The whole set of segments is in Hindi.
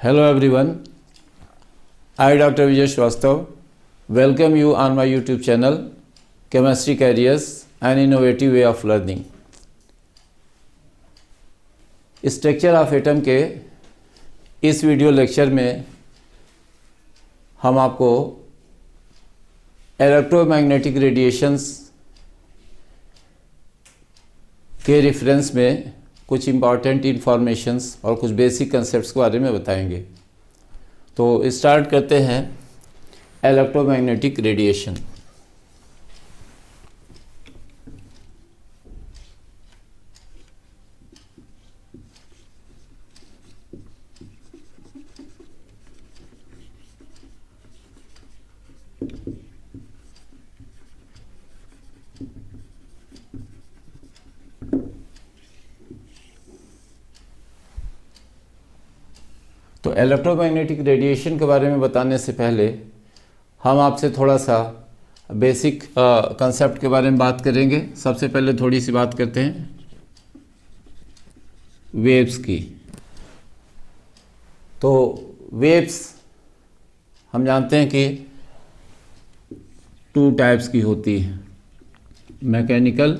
Hello everyone, I Dr. Vijay Srivastav welcome you on my YouTube channel Chemistry Careers an Innovative Way of Learning। Structure of atom के इस वीडियो लेक्चर में हम आपको इलेक्ट्रोमैग्नेटिक रेडिएशंस के रेफरेंस में कुछ इम्पॉर्टेंट इन्फॉर्मेशंस और कुछ बेसिक कंसेप्ट्स के बारे में बताएंगे। तो स्टार्ट करते हैं इलेक्ट्रोमैग्नेटिक रेडिएशन। तो इलेक्ट्रोमैग्नेटिक रेडिएशन के बारे में बताने से पहले हम आपसे थोड़ा सा बेसिक कंसेप्ट के बारे में बात करेंगे। सबसे पहले थोड़ी सी बात करते हैं वेव्स की। तो वेव्स हम जानते हैं कि टू टाइप्स की होती है, मैकेनिकल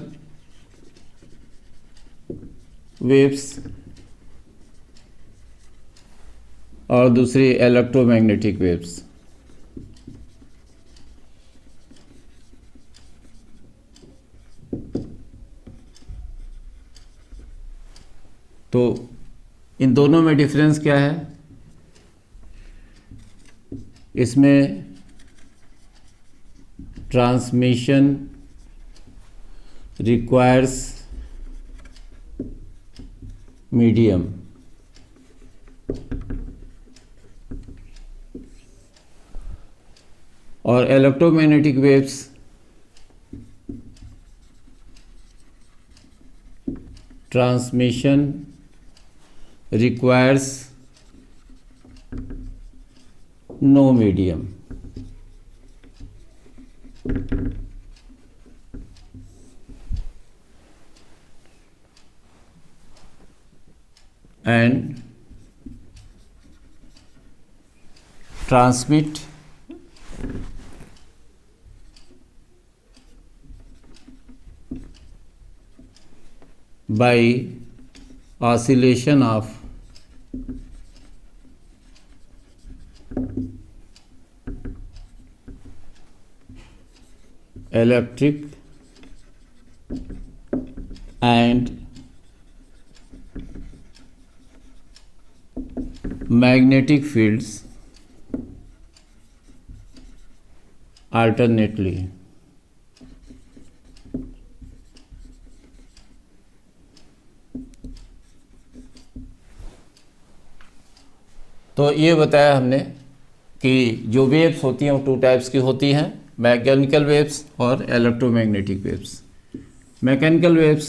वेव्स और दूसरी इलेक्ट्रोमैग्नेटिक वेव्स। तो इन दोनों में डिफरेंस क्या है? इसमें ट्रांसमिशन रिक्वायर्स मीडियम और electromagnetic waves transmission requires no medium. and transmit by oscillation of electric and magnetic fields alternately। तो ये बताया हमने कि जो वेव्स होती हैं वो टू टाइप्स की होती हैं, मैकेनिकल वेव्स और electromagnetic waves. Mechanical waves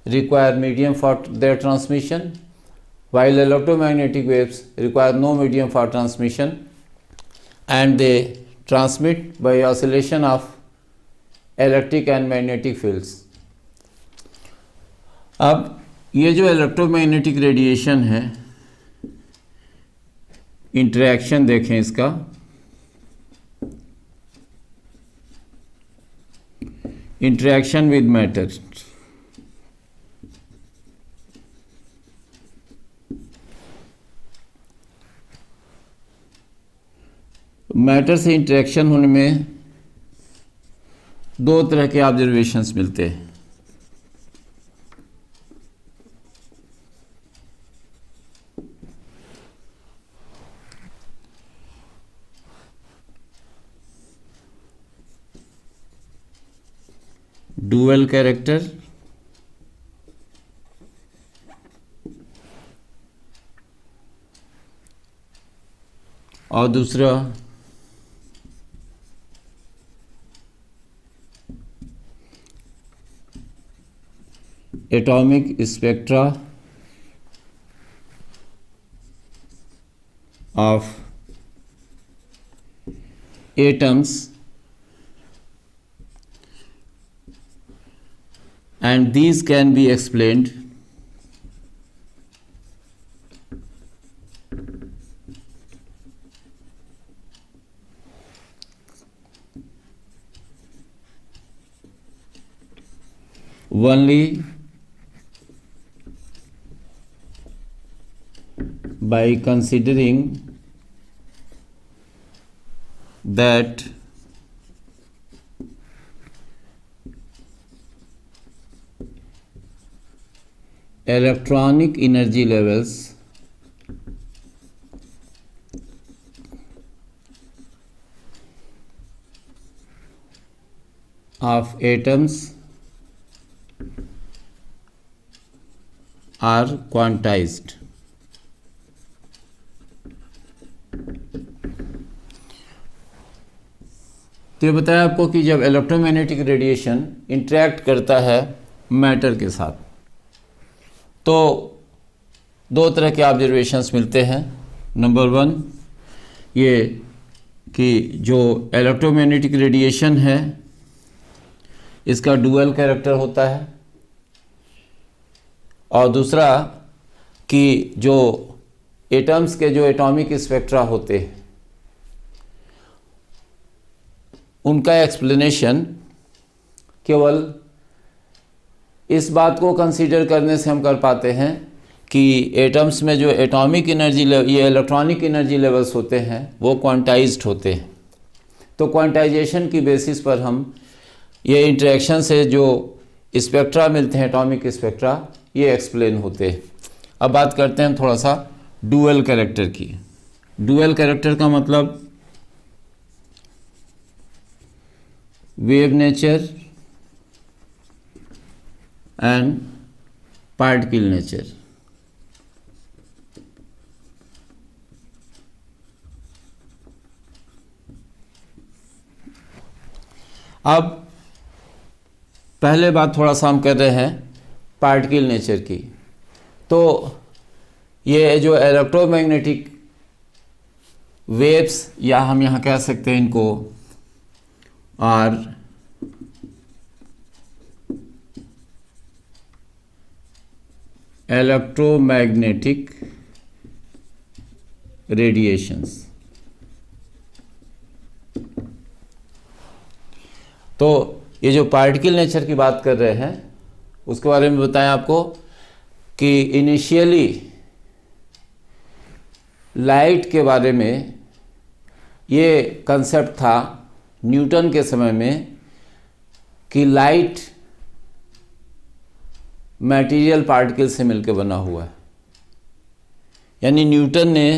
require medium for their transmission while electromagnetic waves require no medium for transmission and they transmit by oscillation of electric and magnetic fields। अब ये जो इलेक्ट्रोमैग्नेटिक रेडिएशन है, इंटरेक्शन देखें इसका। इंटरेक्शन विद मैटर, मैटर से इंटरेक्शन होने में दो तरह के ऑब्जर्वेशंस मिलते हैं। डुअल कैरेक्टर और दूसरा atomic spectra of atoms and these can be explained only by considering that electronic energy levels of atoms are quantized. तो ये बताया आपको कि जब इलेक्ट्रोमैग्नेटिक रेडिएशन इंटरेक्ट करता है मैटर के साथ तो दो तरह के ऑब्जर्वेशंस मिलते हैं। नंबर वन ये कि जो इलेक्ट्रोमैग्नेटिक रेडिएशन है इसका डुअल कैरेक्टर होता है, और दूसरा कि जो एटम्स के जो एटॉमिक स्पेक्ट्रा होते हैं उनका एक्सप्लेनेशन केवल इस बात को कंसीडर करने से हम कर पाते हैं कि एटम्स में जो एटॉमिक एनर्जी ये इलेक्ट्रॉनिक एनर्जी लेवल्स होते हैं वो क्वांटाइज्ड होते हैं। तो क्वांटाइजेशन की बेसिस पर हम ये इंटरेक्शन से जो स्पेक्ट्रा मिलते हैं एटॉमिक स्पेक्ट्रा ये एक्सप्लेन होते हैं। अब बात करते हैं थोड़ा सा डुअल कैरेक्टर की। डुअल कैरेक्टर का मतलब wave nature and particle nature. अब पहले बात थोड़ा सा हम कर रहे हैं पार्टिकल नेचर की। तो ये जो इलेक्ट्रोमैग्नेटिक वेव्स या हम यहाँ कह सकते हैं इनको आर इलेक्ट्रोमैग्नेटिक रेडिएशंस। तो ये जो पार्टिकल नेचर की बात कर रहे हैं उसके बारे में बताएं आपको कि इनिशियली लाइट के बारे में ये कंसेप्ट था न्यूटन के समय में कि लाइट मटेरियल पार्टिकल से मिलकर बना हुआ है। यानी न्यूटन ने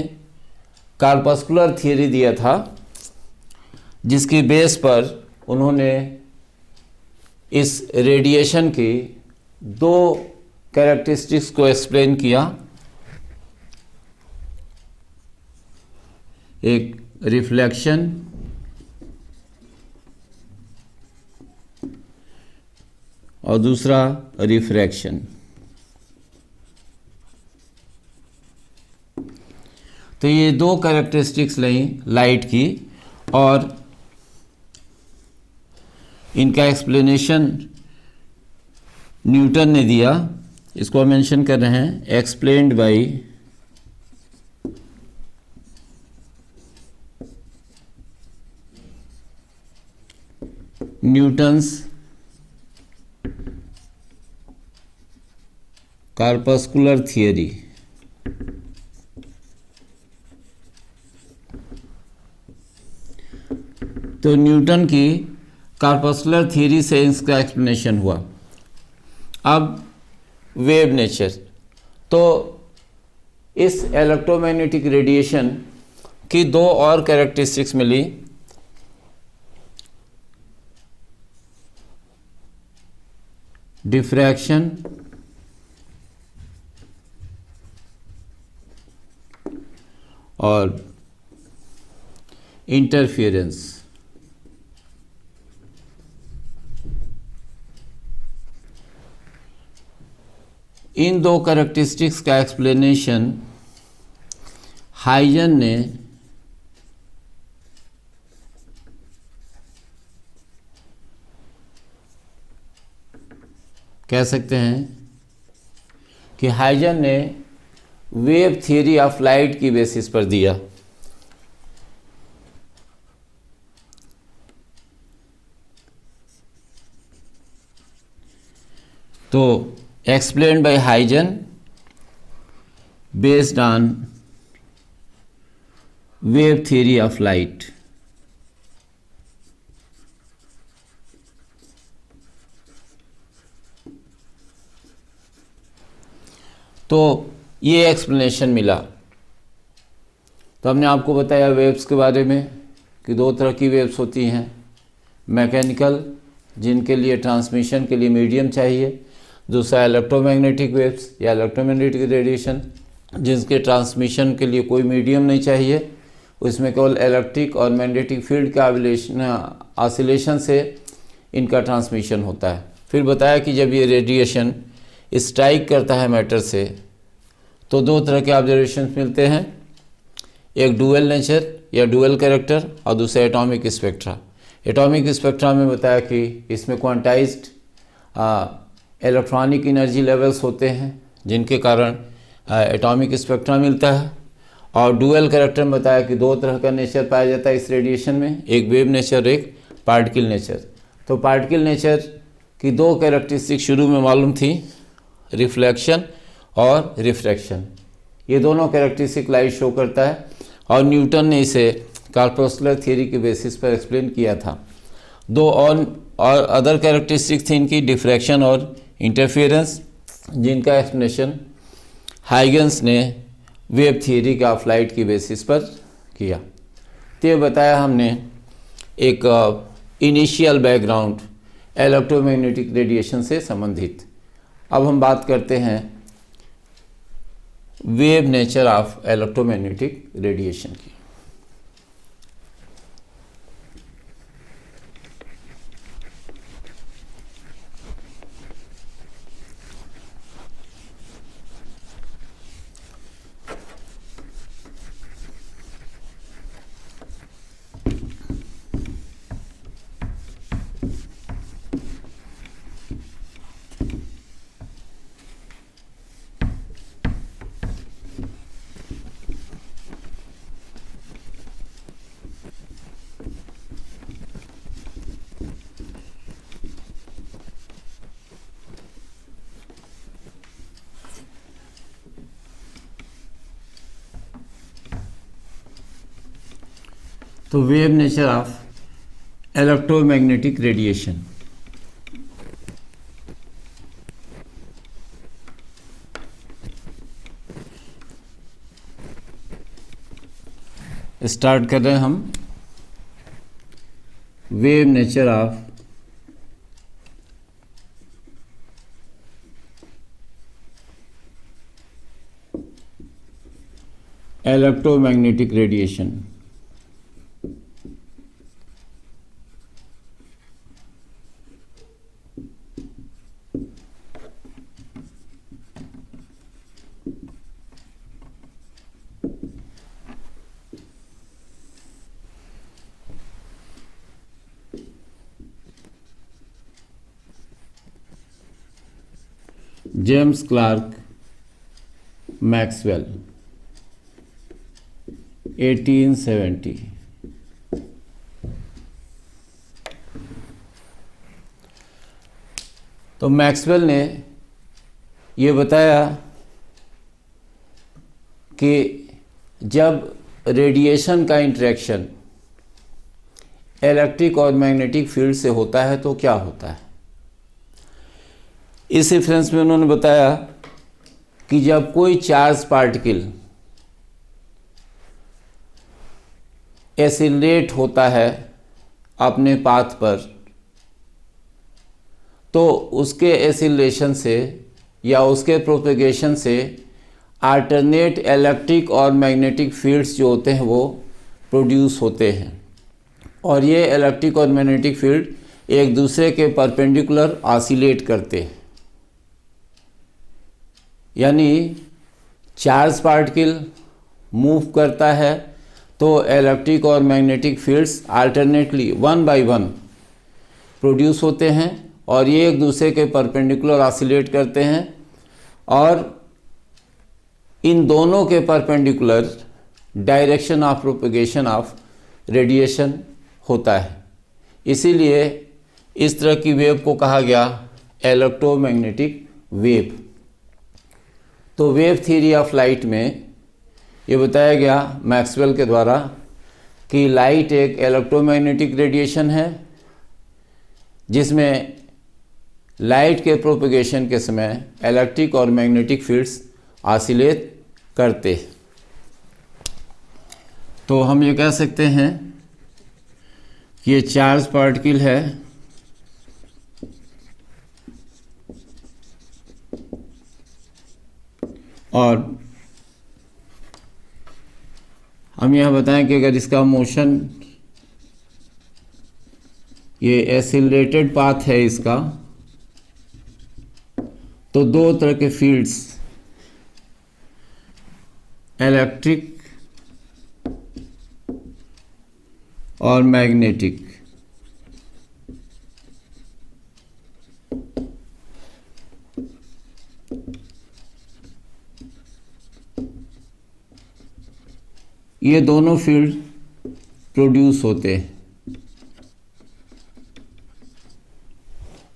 कॉर्पस्कुलर थियरी दिया था जिसकी बेस पर उन्होंने इस रेडिएशन की दो कैरेक्टरिस्टिक्स को एक्सप्लेन किया, एक रिफ्लेक्शन और दूसरा रिफ्रैक्शन। तो ये दो कैरेक्टरिस्टिक्स ली लाइट की और इनका एक्सप्लेनेशन न्यूटन ने दिया। इसको हम मेंशन कर रहे हैं explained bye Newton's corpuscular theory. तो न्यूटन की कॉर्पस्कुलर थियरी से इसका एक्सप्लेनेशन हुआ। अब वेव नेचर, तो इस इलेक्ट्रोमैग्नेटिक रेडिएशन की दो और कैरेक्टरिस्टिक्स मिली। डिफ्रैक्शन और इंटरफेरेंस। इन दो कैरेक्टरिस्टिक्स का एक्सप्लेनेशन हाइजन ने कह सकते हैं कि हाइजन ने वेव थियरी ऑफ लाइट की बेसिस पर दिया। तो explained bye Huygens based on wave theory of light. तो ये एक्सप्लेनेशन मिला। तो हमने आपको बताया वेव्स के बारे में कि दो तरह की वेव्स होती हैं, मैकेनिकल जिनके लिए ट्रांसमिशन के लिए मीडियम चाहिए, दूसरा इलेक्ट्रोमैग्नेटिक वेव्स या इलेक्ट्रोमैग्नेटिक रेडिएशन जिसके ट्रांसमिशन के लिए कोई मीडियम नहीं चाहिए, उसमें केवल इलेक्ट्रिक और मैग्नेटिक फील्ड का ऑसिलेशन से इनका ट्रांसमिशन होता है। फिर बताया कि जब ये रेडिएशन स्ट्राइक करता है मैटर से तो दो तरह के ऑब्जर्वेशंस मिलते हैं, एक डुअल नेचर या डुअल कैरेक्टर और दूसरा एटॉमिक स्पेक्ट्रा। एटॉमिक स्पेक्ट्रा में बताया कि इसमें क्वांटाइज्ड इलेक्ट्रॉनिक एनर्जी लेवल्स होते हैं जिनके कारण एटॉमिक स्पेक्ट्रा मिलता है। और डुअल कैरेक्टर में बताया कि दो तरह का नेचर पाया जाता है इस रेडिएशन में, एक वेव नेचर एक पार्टिकल नेचर। तो पार्टिकल नेचर की दो कैरेक्टरिस्टिक शुरू में मालूम थी, रिफ्लेक्शन और रिफ्रैक्शन। ये दोनों कैरेक्टरिस्टिक लाइट शो करता है और न्यूटन ने इसे कॉर्पस्कुलर थ्योरी के बेसिस पर एक्सप्लेन किया था। दो और अदर कैरेक्टरिस्टिक थी इनकी, डिफ्रैक्शन और इंटरफेरेंस, जिनका एक्सप्लेनेशन हाइगन्स ने वेव थ्योरी ऑफ लाइट की बेसिस पर किया। तो ये बताया हमने एक इनिशियल बैकग्राउंड इलेक्ट्रोमैग्नेटिक रेडिएशन से संबंधित। अब हम बात करते हैं wave nature of electromagnetic radiation की। तो wave nature of electromagnetic radiation. Start कर रहे हैं हम wave nature of electromagnetic radiation. James Clerk Maxwell 1870। तो मैक्सवेल ने ये बताया कि जब रेडिएशन का इंटरेक्शन इलेक्ट्रिक और मैग्नेटिक फील्ड से होता है तो क्या होता है। इस रेफरेंस में उन्होंने बताया कि जब कोई चार्ज पार्टिकल एक्सीलरेट होता है अपने पाथ पर तो उसके एक्सीलरेशन से या उसके प्रोपेगेशन से अल्टरनेट इलेक्ट्रिक और मैग्नेटिक फील्ड्स जो होते हैं वो प्रोड्यूस होते हैं और ये इलेक्ट्रिक और मैग्नेटिक फील्ड एक दूसरे के परपेंडिकुलर ऑसिलेट करते हैं। यानी चार्ज पार्टिकल मूव करता है तो इलेक्ट्रिक और magnetic fields alternately one by one produce होते हैं और ये एक दूसरे के परपेंडिकुलर ऑसिलेट करते हैं और इन दोनों के perpendicular direction of propagation of radiation होता है। इसीलिए इस तरह की वेव को कहा गया इलेक्ट्रोमैग्नेटिक वेव। तो वेव थ्योरी ऑफ लाइट में ये बताया गया मैक्सवेल के द्वारा कि लाइट एक इलेक्ट्रोमैग्नेटिक रेडिएशन है जिसमें लाइट के प्रोपगेशन के समय इलेक्ट्रिक और मैग्नेटिक फील्ड्स ऑसिलेट करते। तो हम ये कह सकते हैं कि ये चार्ज पार्टिकल है और हम यह बताएं कि अगर इसका मोशन, ये एक्सीलरेटेड पाथ है इसका, तो दो तरह के फील्ड्स, इलेक्ट्रिक और मैग्नेटिक, ये दोनों फील्ड प्रोड्यूस होते हैं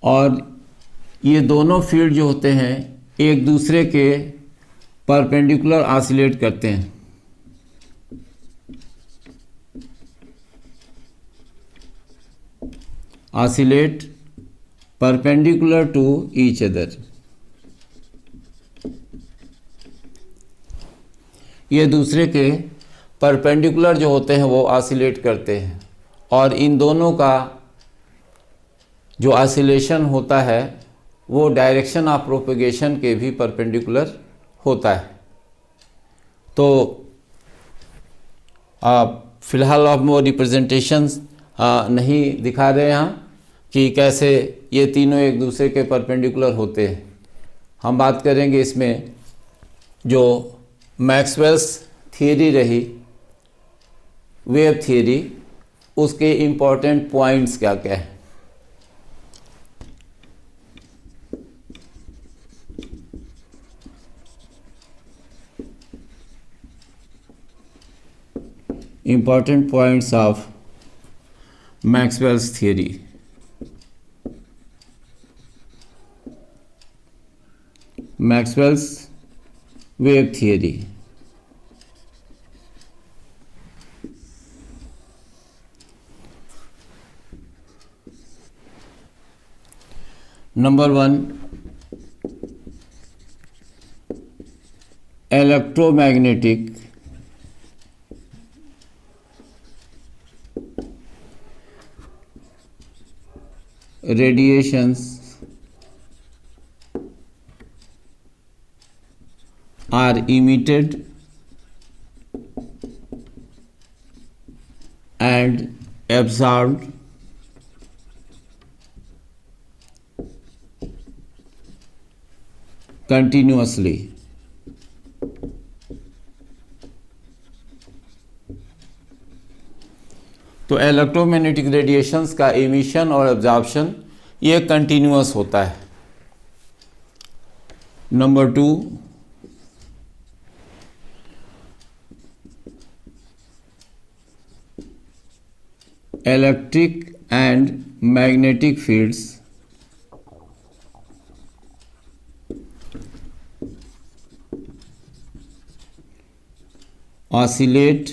और ये दोनों फील्ड जो होते हैं एक दूसरे के परपेंडिकुलर ऑसिलेट करते हैं। Oscillate perpendicular to each other. ये दूसरे के परपेंडिकुलर जो होते हैं वो ऑसिलेट करते हैं और इन दोनों का जो ऑसिलेशन होता है वो डायरेक्शन ऑफ प्रोपगेशन के भी परपेंडिकुलर होता है। तो फिलहाल आप वो रिप्रेजेंटेशंस नहीं दिखा रहे यहाँ कि कैसे ये तीनों एक दूसरे के परपेंडिकुलर होते हैं। हम बात करेंगे इसमें जो मैक्सवेल्स थियरी रही, वेव थियरी, उसके इम्पोर्टेंट पॉइंट्स क्या क्या हैं। Important points of Maxwell's theory. Maxwell's wave theory. Number 1, electromagnetic radiations are emitted and absorbed continuously. तो इलेक्ट्रोमैग्नेटिक रेडिएशंस का एमिशन और एब्जॉर्प्शन ये कंटिन्यूअस होता है। Number 2, electric and magnetic fields oscillate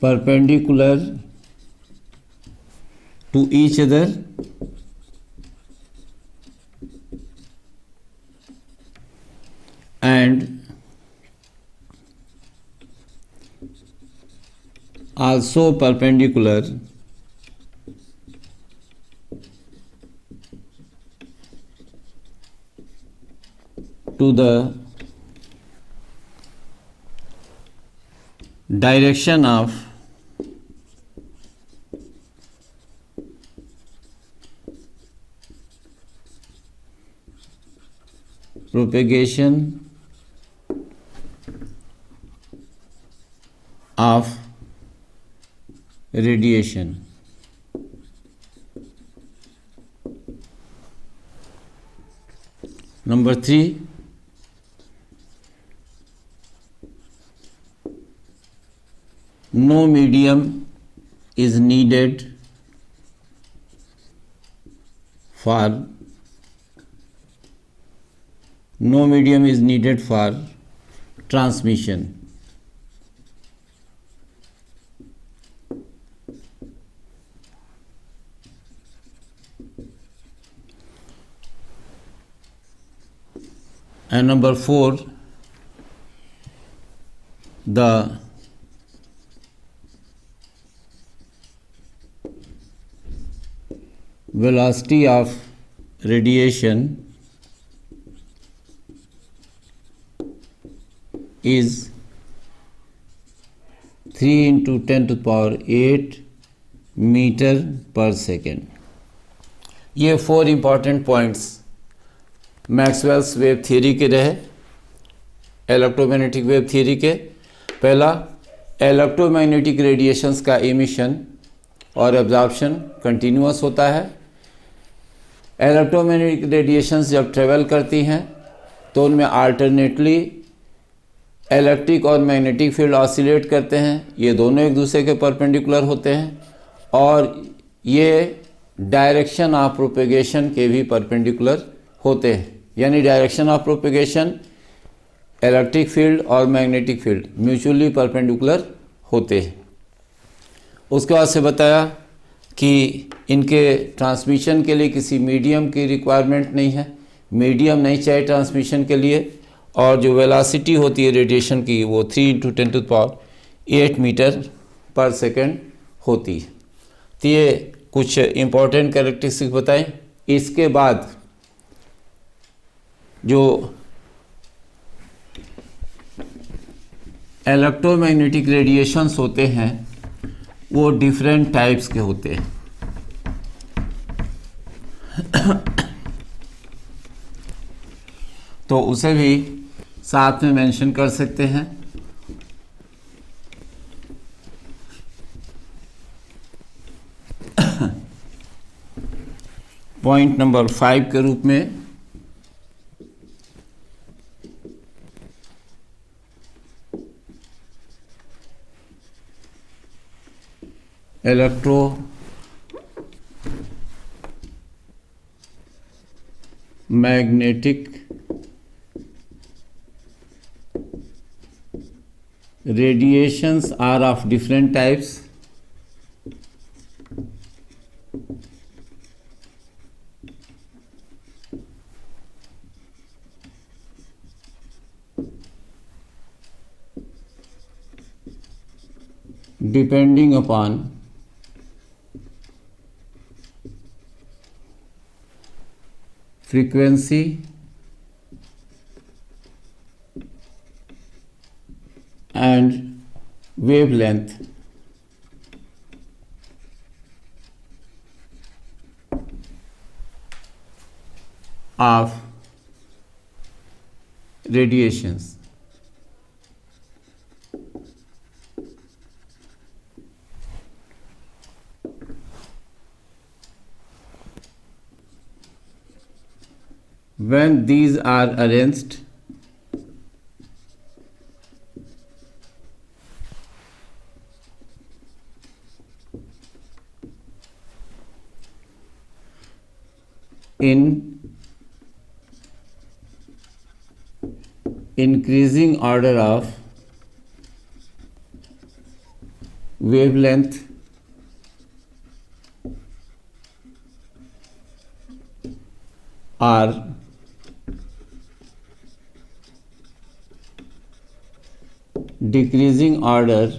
perpendicular to each other and also perpendicular to the direction of propagation of radiation. Number 3, no medium is needed for transmission. And number 4, the velocity of radiation is 3 into 10 to the power 8 metre per second. ये 4 important points Maxwell's wave theory के रहे, इलेक्ट्रोमैग्नेटिक वेव थियरी के। पहला, इलेक्ट्रोमैग्नेटिक रेडिएशंस का एमिशन और एब्जॉर्प्शन कंटिन्यूअस होता है। इलेक्ट्रोमैग्नेटिक रेडिएशंस जब ट्रेवल करती हैं तो उनमें अल्टरनेटली इलेक्ट्रिक और मैग्नेटिक फील्ड ऑसिलेट करते हैं। ये दोनों एक दूसरे के परपेंडिकुलर होते हैं और ये डायरेक्शन ऑफ प्रोपेगेशन के भी परपेंडिकुलर होते हैं, यानी direction of propagation electric field और मैग्नेटिक फील्ड म्यूचुअली परपेंडिकुलर होते हैं। उसके बाद से बताया कि इनके ट्रांसमिशन के लिए किसी मीडियम की रिक्वायरमेंट नहीं है, मीडियम नहीं चाहिए ट्रांसमिशन के लिए, और जो वेलोसिटी होती है रेडिएशन की वो 3 into 10 to the power 8 metre per second होती है। तो ये कुछ इम्पोर्टेंट कैरेक्टरिस्टिक बताएं। इसके बाद जो इलेक्ट्रोमैग्नेटिक रेडिएशंस होते हैं वो डिफरेंट टाइप्स के होते हैं। तो उसे भी साथ में मेंशन कर सकते हैं। पॉइंट नंबर 5 के रूप में electromagnetic radiations are of different types. Depending upon frequency and wavelength of radiations. When these are arranged in increasing order of wavelength or decreasing order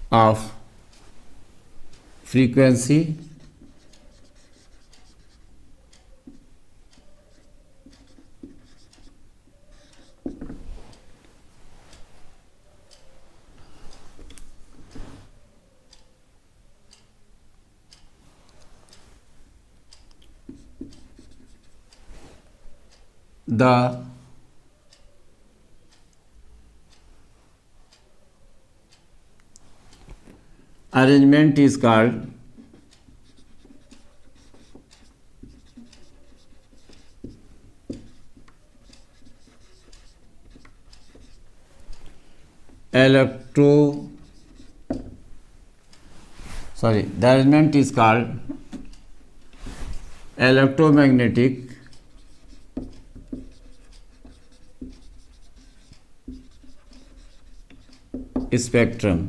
of frequency the arrangement is called electromagnetic the arrangement is called electromagnetic spectrum.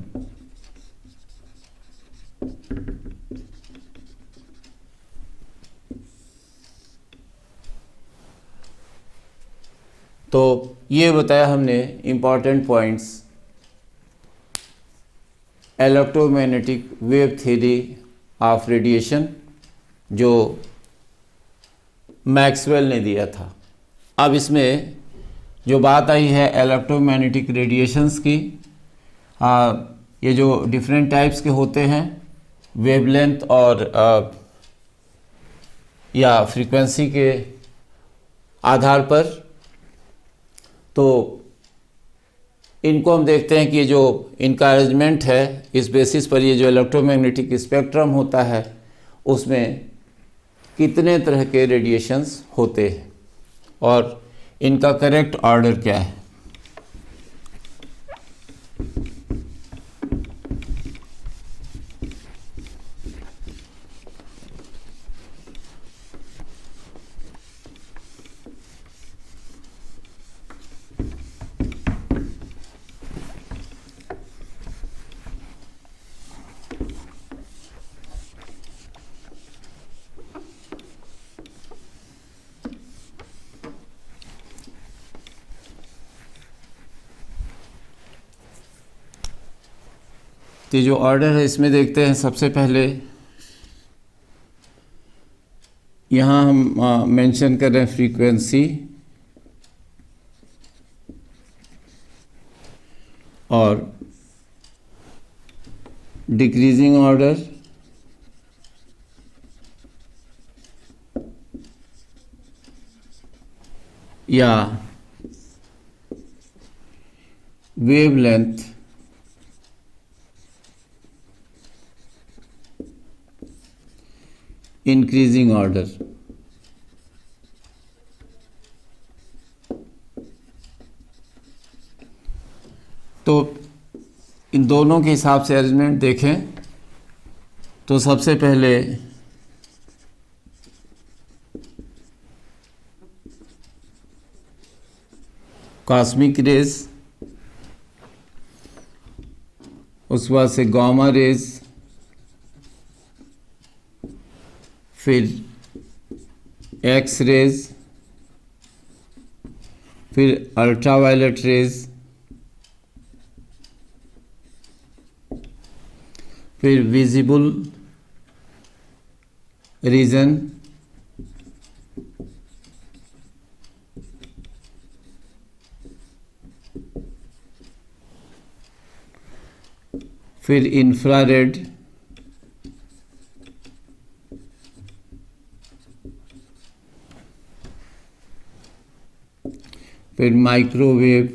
तो ये बताया हमने important points electromagnetic wave theory of radiation जो मैक्सवेल ने दिया था। अब इसमें जो बात आई है इलेक्ट्रोमैग्नेटिक रेडिएशंस की, ये जो डिफरेंट टाइप्स के होते हैं वेवलेंथ और या फ्रीक्वेंसी के आधार पर, तो इनको हम देखते हैं कि जो इनका अरेंजमेंट है इस बेसिस पर ये जो इलेक्ट्रोमैग्नेटिक स्पेक्ट्रम होता है उसमें कितने तरह के रेडिएशंस होते हैं और इनका करेक्ट ऑर्डर क्या है। तो जो ऑर्डर है इसमें देखते हैं, सबसे पहले यहाँ हम मेंशन कर रहे हैं फ्रीक्वेंसी और डिक्रीजिंग ऑर्डर, या वेवलेंथ इंक्रीजिंग ऑर्डर। तो इन दोनों के हिसाब से अरेंजमेंट देखें तो सबसे पहले कॉस्मिक रेज, उसके बाद से गामा रेज, फिर एक्स रेज, फिर अल्ट्रावायलेट रेज, फिर विजिबल रीजन, फिर इंफ्रारेड, फिर माइक्रोवेव,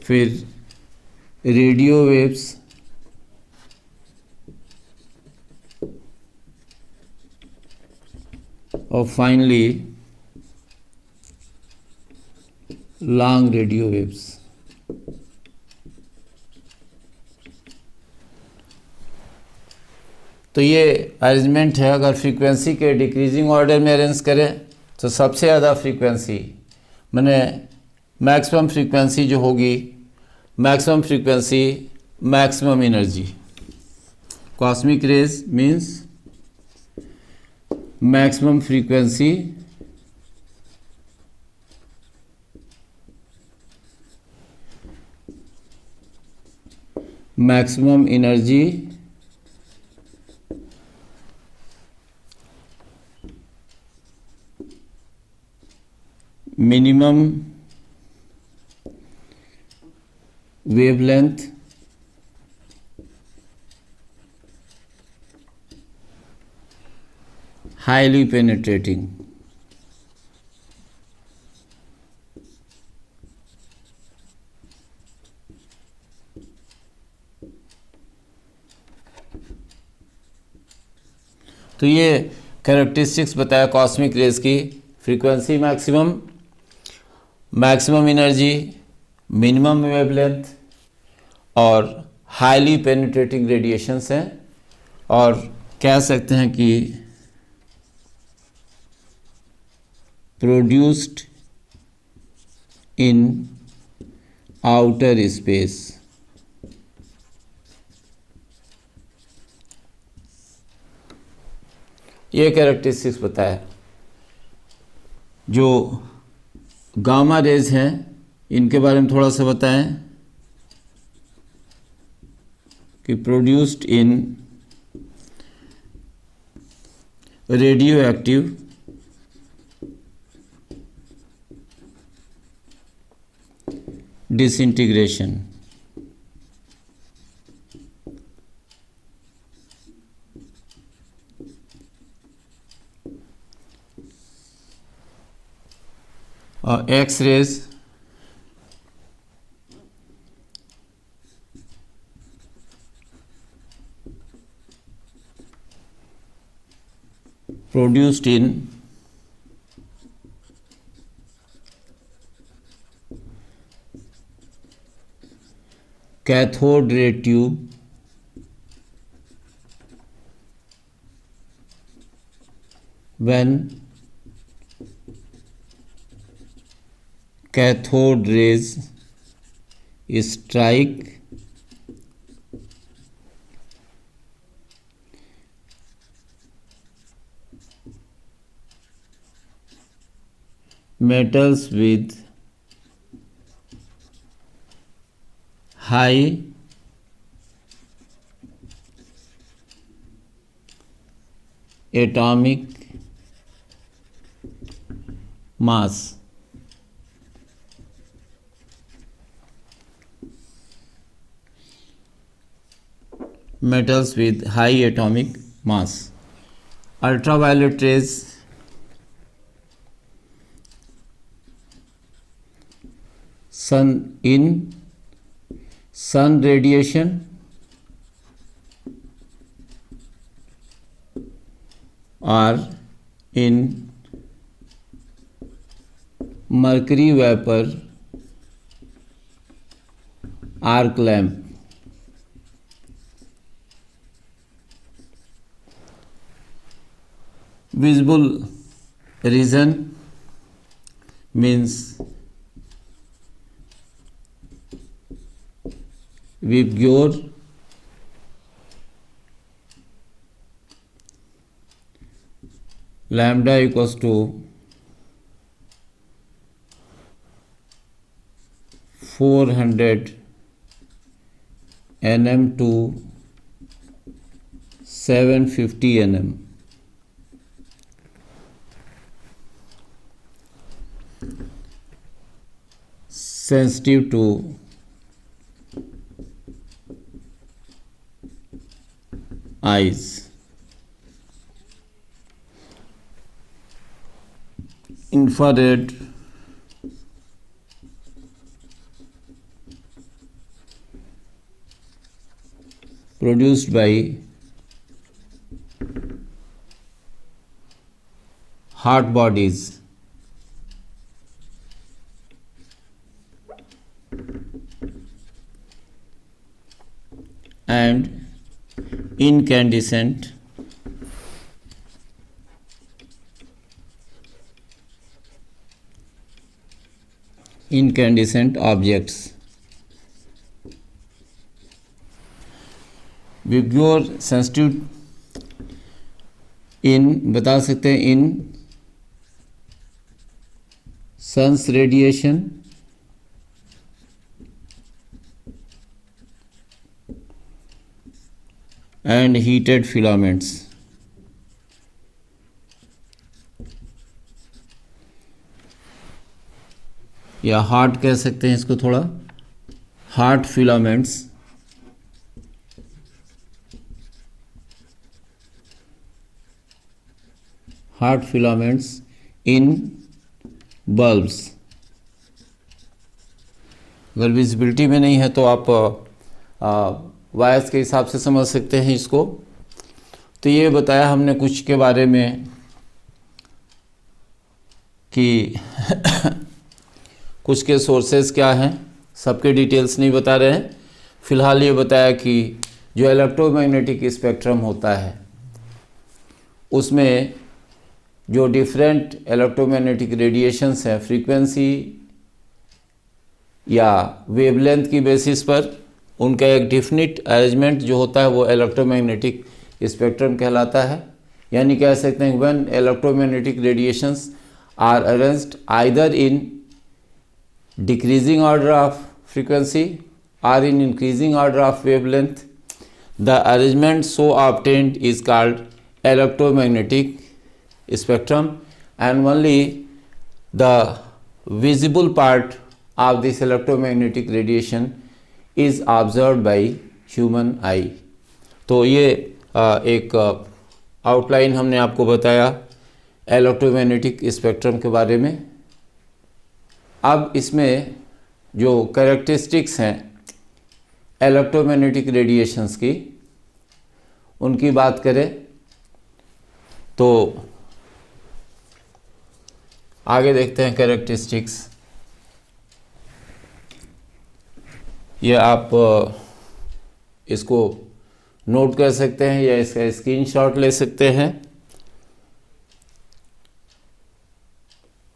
फिर रेडियो वेव्स, और फाइनली लॉन्ग रेडियो वेव्स। तो ये अरेंजमेंट है। अगर फ्रीक्वेंसी के डिक्रीजिंग ऑर्डर में अरेंज करें तो सबसे ज़्यादा फ्रीक्वेंसी मैंने मैक्सिमम फ्रीक्वेंसी जो होगी, maximum frequency maximum energy. Cosmic rays means maximum frequency maximum energy minimum wavelength highly penetrating. तो ये कैरेक्टरिस्टिक्स बताया कॉस्मिक रेज की frequency maximum, maximum energy, minimum wavelength और हाईली पेनिट्रेटिंग रेडिएशंस हैं, और कह सकते हैं कि प्रोड्यूस्ड इन आउटर स्पेस। ये कैरेक्टरिस्टिक्स बताया। जो गामा रेज हैं इनके बारे में थोड़ा सा बताएं कि produced in radioactive disintegration. और X rays produced in cathode ray tube when cathode rays strike metals with high atomic mass। metals with high atomic mass। ultraviolet rays sun radiation or in mercury vapor arc lamp। visible region means Vibgyor lambda equals to 400 nm to 750 nm। sensitive to eyes। infrared produced by hot bodies and incandescent objects। VIBGYOR sensitive in बता सकते हैं in suns radiation and heated filaments. या हार्ट कह सकते हैं इसको थोड़ा, हार्ट फिलामेंट्स इन बल्ब्स। अगर विजिबिलिटी में नहीं है तो आप वायर्स के हिसाब से समझ सकते हैं इसको। तो ये बताया हमने कुछ के बारे में कि कुछ के सोर्सेज क्या हैं, सबके डिटेल्स नहीं बता रहे हैं। फिलहाल ये बताया कि जो इलेक्ट्रोमैग्नेटिक स्पेक्ट्रम होता है उसमें जो डिफरेंट इलेक्ट्रोमैग्नेटिक रेडिएशंस हैं, फ्रीक्वेंसी या वेवलेंथ की बेसिस पर उनका एक डिफिनिट अरेंजमेंट जो होता है वो इलेक्ट्रोमैग्नेटिक स्पेक्ट्रम कहलाता है। यानी कह सकते हैं when electromagnetic radiations are arranged either in decreasing order of frequency or in increasing order of wavelength, the arrangement so obtained is called electromagnetic spectrum, and only the visible part of this electromagnetic radiation is observed by human eye. तो ये एक आउटलाइन हमने आपको बताया इलेक्ट्रोमैग्नेटिक स्पेक्ट्रम के बारे में। अब इसमें जो कैरेक्टरिस्टिक्स हैं इलेक्ट्रोमैग्नेटिक रेडिएशंस की, उनकी बात करें तो आगे देखते हैं कैरेक्टरिस्टिक्स। ये आप इसको नोट कर सकते हैं या इसका स्क्रीनशॉट ले सकते हैं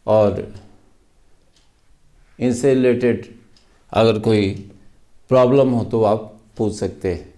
और इनसे रिलेटेड अगर कोई प्रॉब्लम हो तो आप पूछ सकते हैं।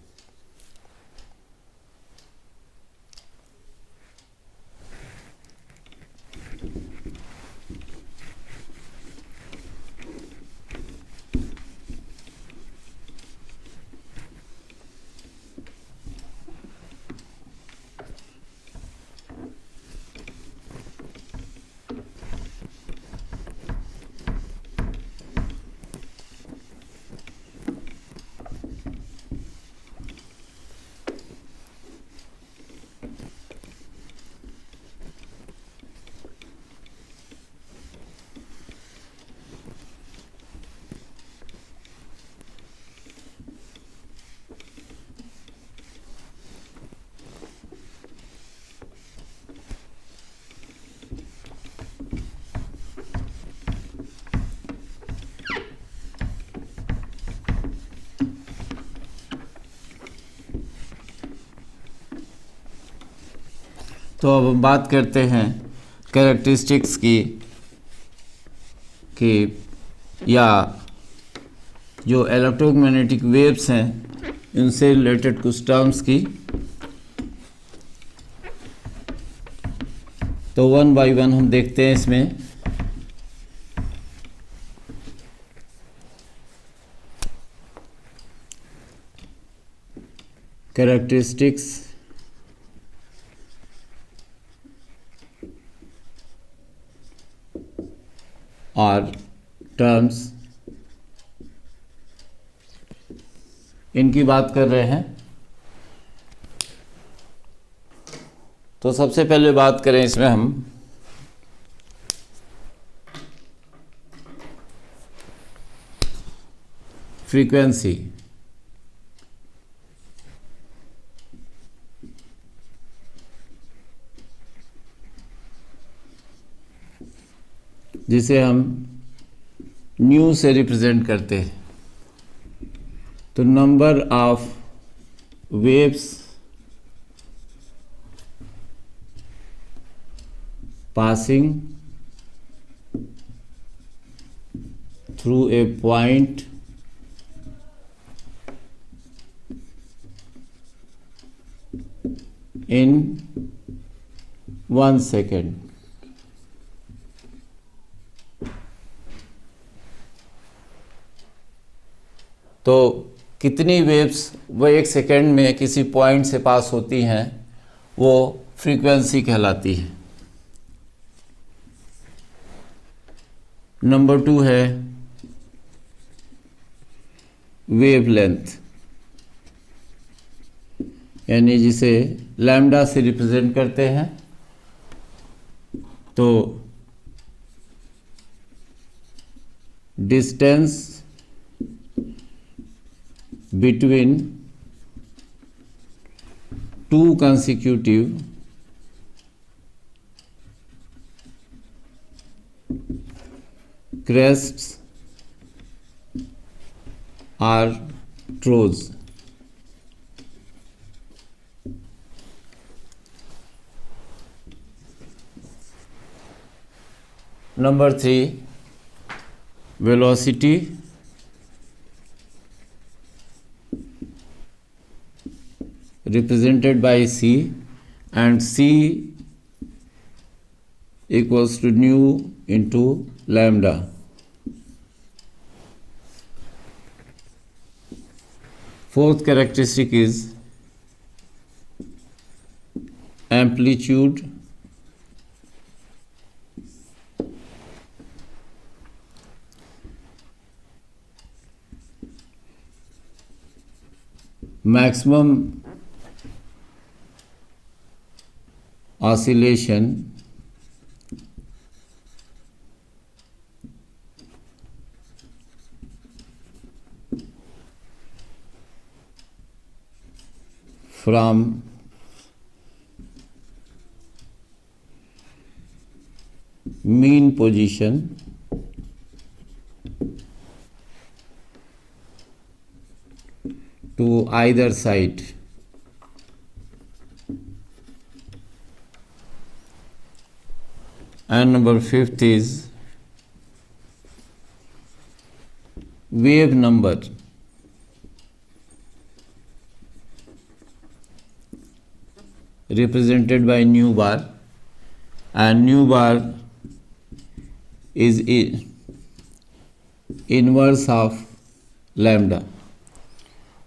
तो अब हम बात करते हैं कैरेक्टरिस्टिक्स की कि या जो इलेक्ट्रोमैग्नेटिक वेव्स हैं इनसे रिलेटेड कुछ टर्म्स की। तो वन बाय वन हम देखते हैं इसमें। कैरेक्टरिस्टिक्स और टर्म्स, इनकी बात कर रहे हैं। तो सबसे पहले बात करें इसमें हम फ्रीक्वेंसी। जिसे हम न्यू से रिप्रेजेंट करते हैं। तो number of waves passing through a point in 1 second. तो कितनी वेव्स वो 1 सेकेंड में किसी पॉइंट से पास होती हैं वो फ्रीक्वेंसी कहलाती है। नंबर 2 है वेवलेंथ, यानी जिसे लैम्डा से रिप्रेजेंट करते हैं। तो distance between two consecutive crests are throws. Number 3, velocity represented by c, and c equals to nu into lambda. Fourth characteristic is amplitude maximum oscillation from mean position to either side. And number 5th is wave number represented by nu bar, and nu bar is inverse of lambda.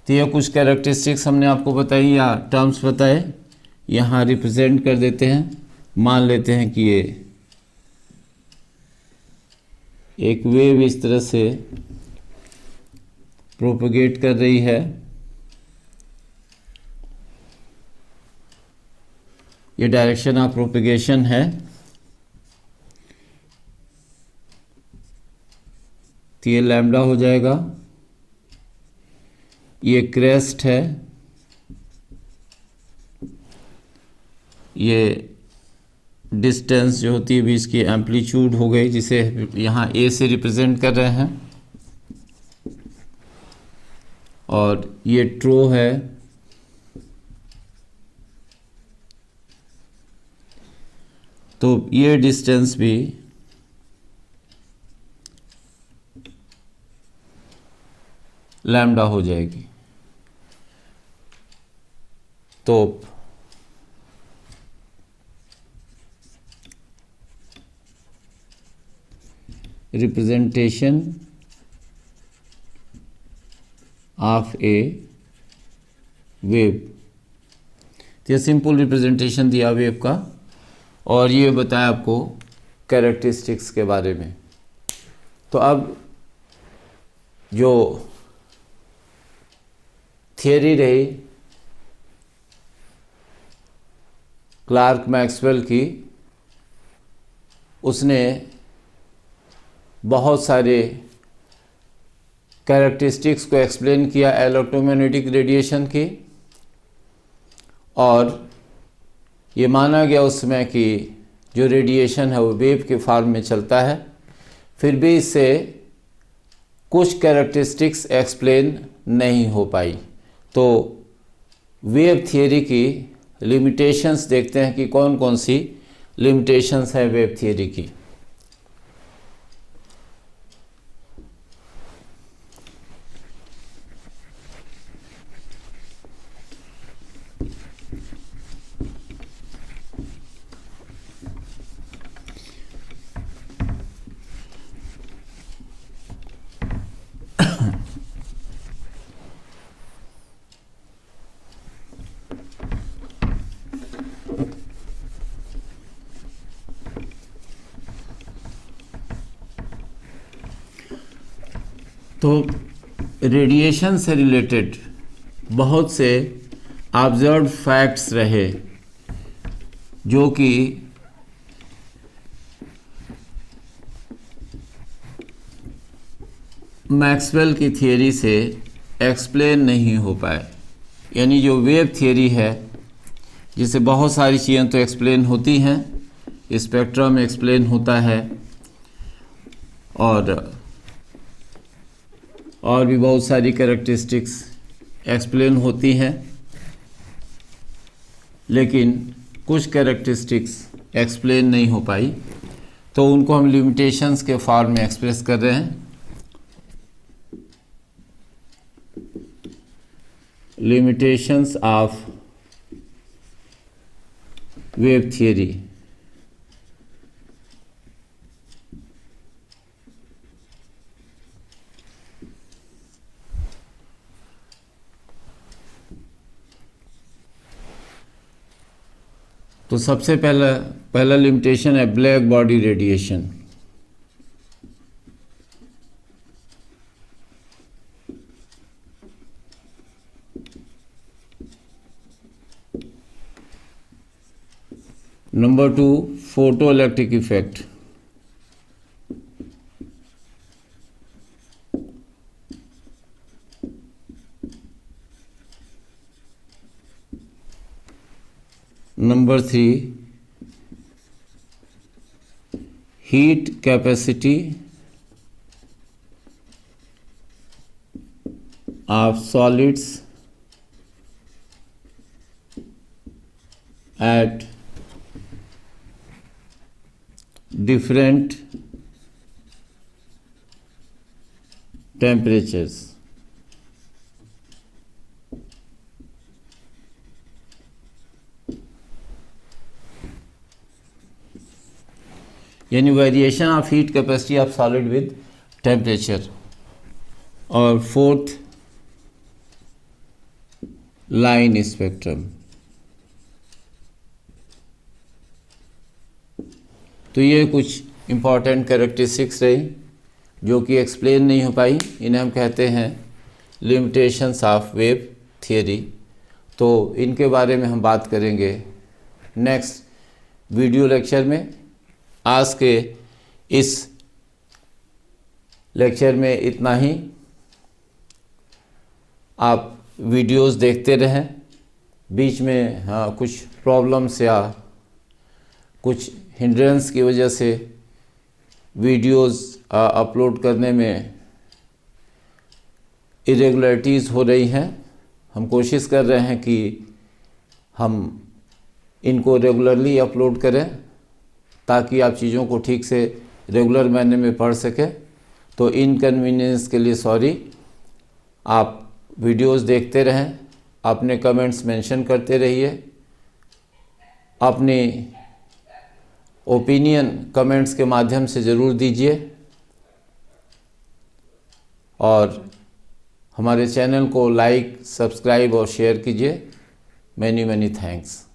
तो ये कुछ कैरेक्टरिस्टिक्स हमने आपको बताई या टर्म्स बताए, यहाँ रिप्रेजेंट कर देते हैं। मान लेते हैं कि ये एक वेव इस तरह से प्रोपगेट कर रही है, ये डायरेक्शन ऑफ प्रोपगेशन है। तो ये लैम्डा हो जाएगा, ये क्रेस्ट है, ये डिस्टेंस जो होती है भी इसकी एम्पलीट्यूड हो गई, जिसे यहाँ ए से रिप्रेजेंट कर रहे हैं, और ये ट्रो है, तो ये डिस्टेंस भी लैम्डा हो जाएगी। तो रिप्रेजेंटेशन ऑफ ए वेव, तो ये सिंपल रिप्रेजेंटेशन दिया वेव का, और ये बताया आपको कैरेक्टरिस्टिक्स के बारे में। तो अब जो थियरी रही क्लार्क मैक्सवेल की, उसने बहुत सारे कैरेक्टरिस्टिक्स को एक्सप्लेन किया इलेक्ट्रोमैग्नेटिक रेडिएशन की, और ये माना गया उसमें कि जो रेडिएशन है वो वेव के फॉर्म में चलता है। फिर भी इससे कुछ कैरेक्टरिस्टिक्स एक्सप्लेन नहीं हो पाई। तो वेव थियरी की लिमिटेशंस देखते हैं कि कौन कौन सी लिमिटेशंस है वेव थियरी की। तो रेडिएशन से रिलेटेड बहुत से ऑब्जर्व्ड फैक्ट्स रहे जो कि मैक्सवेल की थियरी से एक्सप्लेन नहीं हो पाए। यानी जो वेव थियरी है जिससे बहुत सारी चीज़ें तो एक्सप्लेन होती हैं, स्पेक्ट्रम एक्सप्लेन होता है और भी बहुत सारी कैरेक्टरिस्टिक्स एक्सप्लेन होती हैं, लेकिन कुछ कैरेक्टरिस्टिक्स एक्सप्लेन नहीं हो पाई, तो उनको हम लिमिटेशंस के फॉर्म में एक्सप्रेस कर रहे हैं। Limitations of wave theory. तो सबसे पहला लिमिटेशन है black body radiation. Number 2, photoelectric effect. Number 3, heat capacity of solids at different temperatures. यानी variation of heat capacity of solid with temperature. और 4th, लाइन स्पेक्ट्रम। तो ये कुछ इम्पॉर्टेंट कैरेक्टरिस्टिक्स रही जो कि एक्सप्लेन नहीं हो पाई, इन्हें हम कहते हैं लिमिटेशंस ऑफ वेव थियरी। तो इनके बारे में हम बात करेंगे नेक्स्ट वीडियो लेक्चर में। आज के इस लेक्चर में इतना ही। आप वीडियोस देखते रहें, बीच में कुछ प्रॉब्लम्स या कुछ हिंड्रेंस की वजह से वीडियोस अपलोड करने में इरेगुलरिटीज़ हो रही हैं। हम कोशिश कर रहे हैं कि हम इनको रेगुलरली अपलोड करें ताकि आप चीज़ों को ठीक से रेगुलर मैनर में पढ़ सकें। तो इनकन्वीनियंस के लिए सॉरी। आप वीडियोस देखते रहें, अपने कमेंट्स मेंशन करते रहिए, अपनी ओपिनियन कमेंट्स के माध्यम से ज़रूर दीजिए और हमारे चैनल को लाइक, सब्सक्राइब और शेयर कीजिए। Many thanks.